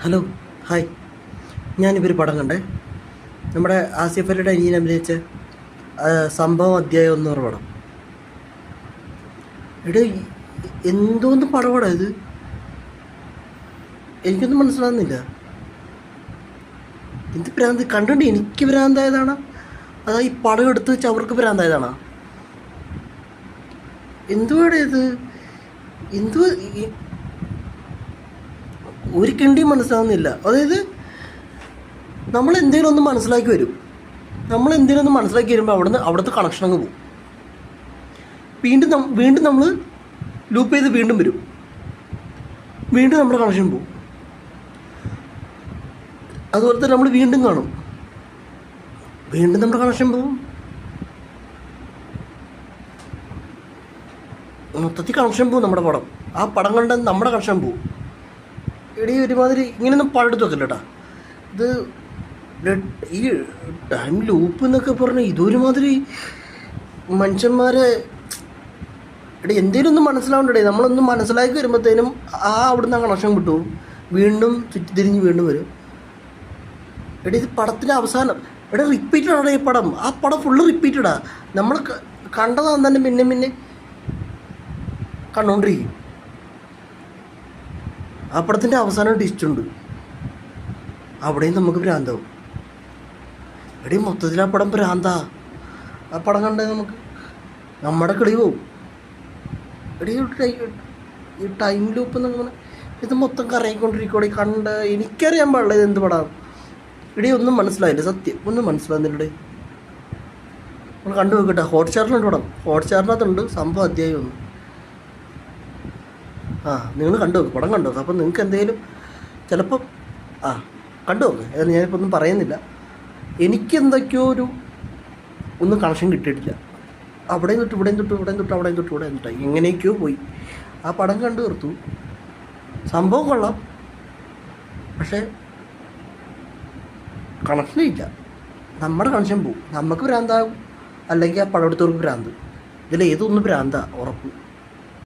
Hello, hi. ഞാനിവർ പടം കണ്ടേ. നമ്മുടെ ആസിഫ് അലിയുടെ അനിയൻ അഭിനയിച്ച സംഭവം അധ്യായം എന്ന് പറഞ്ഞ പടം. എടേ, എന്തോന്ന് പടപാടാ ഇത്? എനിക്കൊന്നും മനസ്സിലാകുന്നില്ല. എന്ത് ഭ്രാന്ത് കണ്ടുകൊണ്ട് എനിക്ക് ഭ്രാന്തായതാണോ അതാ ഈ പടം എടുത്ത് വെച്ച് അവർക്ക് ഭ്രാന്തായതാണോ? എന്തുവാടേ ഇത്? എന്തുവാ ഒരു കിണ്ടിയും മനസ്സിലാവുന്നില്ല. അതായത് നമ്മൾ എന്തെങ്കിലും ഒന്ന് മനസ്സിലാക്കി വരും. നമ്മൾ എന്തെങ്കിലും ഒന്ന് മനസ്സിലാക്കി വരുമ്പോൾ അവിടുത്തെ കണക്ഷൻ അങ്ങ് പോകും. വീണ്ടും നമ്മൾ ലൂപ്പ് ചെയ്ത് വീണ്ടും വരും. വീണ്ടും നമ്മുടെ കണക്ഷൻ പോകും. അതുപോലെ തന്നെ നമ്മൾ വീണ്ടും കാണും. വീണ്ടും നമ്മുടെ കണക്ഷൻ പോകും. മൊത്തത്തിൽ കണക്ഷൻ പോകും നമ്മുടെ പടം. ആ പടം കണ്ട നമ്മുടെ കണക്ഷൻ പോകും. എടീ, ഒരുമാതിരി ഇങ്ങനെയൊന്നും പടം എടുത്ത് വെക്കില്ല കേട്ടോ. ഇത് ഈ ടൈം ലൂപ്പ് എന്നൊക്കെ പറഞ്ഞാൽ ഇതൊരുമാതിരി മനുഷ്യന്മാരെ എന്തേലും ഒന്നും മനസ്സിലാവണ്ടേ. നമ്മളൊന്നും മനസ്സിലാക്കി വരുമ്പോഴത്തേനും അവിടുന്ന് ആ കണക്ഷൻ കിട്ടും. വീണ്ടും ചുറ്റിത്തിരിഞ്ഞ് വീണ്ടും വരും. ഇത് പടത്തിൻ്റെ അവസാനം റിപ്പീറ്റഡാണ് ഈ പടം. ആ പടം ഫുള്ള് റിപ്പീറ്റഡാ. നമ്മൾ കണ്ടതാന്ന് തന്നെ പിന്നെ കണ്ടുകൊണ്ടിരിക്കും. ആ പടത്തിൻ്റെ അവസാനം ടിസ്റ്റുണ്ട്. അവിടെയും നമുക്ക് ഭ്രാന്താവും. മൊത്തത്തിൽ ആ പടം ഭ്രാന്താ. ആ പടം കണ്ടേ നമ്മുടെ കിളി പോവും. ഈ ടൈം ലൂപ്പ് എന്നൊക്കെ പറഞ്ഞാൽ ഇത് മൊത്തം കറങ്ങിക്കൊണ്ടിരിക്കോടെ കണ്ട് എനിക്കറിയാൻ പാടില്ല ഇത് എന്ത് പടം. ഒന്നും മനസ്സിലായില്ല, സത്യം ഒന്നും മനസ്സിലാകുന്നില്ലേ. നമ്മൾ കണ്ടു നോക്കട്ടെ. ഹോട്ട്സ്റ്റാറിലുണ്ട് പടം. ഹോട്ട്സ്റ്റാറിനകത്തുണ്ട് സംഭവം അധ്യായം 1. നിങ്ങൾ കണ്ടു നോക്ക്, പടം കണ്ടു നോക്ക്. അപ്പം നിങ്ങൾക്ക് എന്തെങ്കിലും ചിലപ്പം കണ്ടു നോക്ക്. ഏതായാലും ഞാനിപ്പോൾ ഒന്നും പറയുന്നില്ല. എനിക്കെന്തൊക്കെയോ ഒന്നും കണക്ഷൻ കിട്ടിയിട്ടില്ല. അവിടെയും തൊട്ട് ഇവിടെയും തൊട്ട് ഇവിടെയും തൊട്ട് അവിടെയും തൊട്ട് ഇവിടെയും തൊട്ട് എങ്ങനെയൊക്കെയോ പോയി. ആ പടം കണ്ടു തീർത്തു. സംഭവം കൊള്ളാം, പക്ഷേ കണക്ഷനില്ല. നമ്മുടെ കണക്ഷൻ പോവും. നമുക്ക് ഭ്രാന്താകും, അല്ലെങ്കിൽ ആ പടം എടുത്തവർക്ക് ഭ്രാന്ത്. ഇതിലേതൊന്ന് ഭ്രാന്താ ഉറപ്പ്.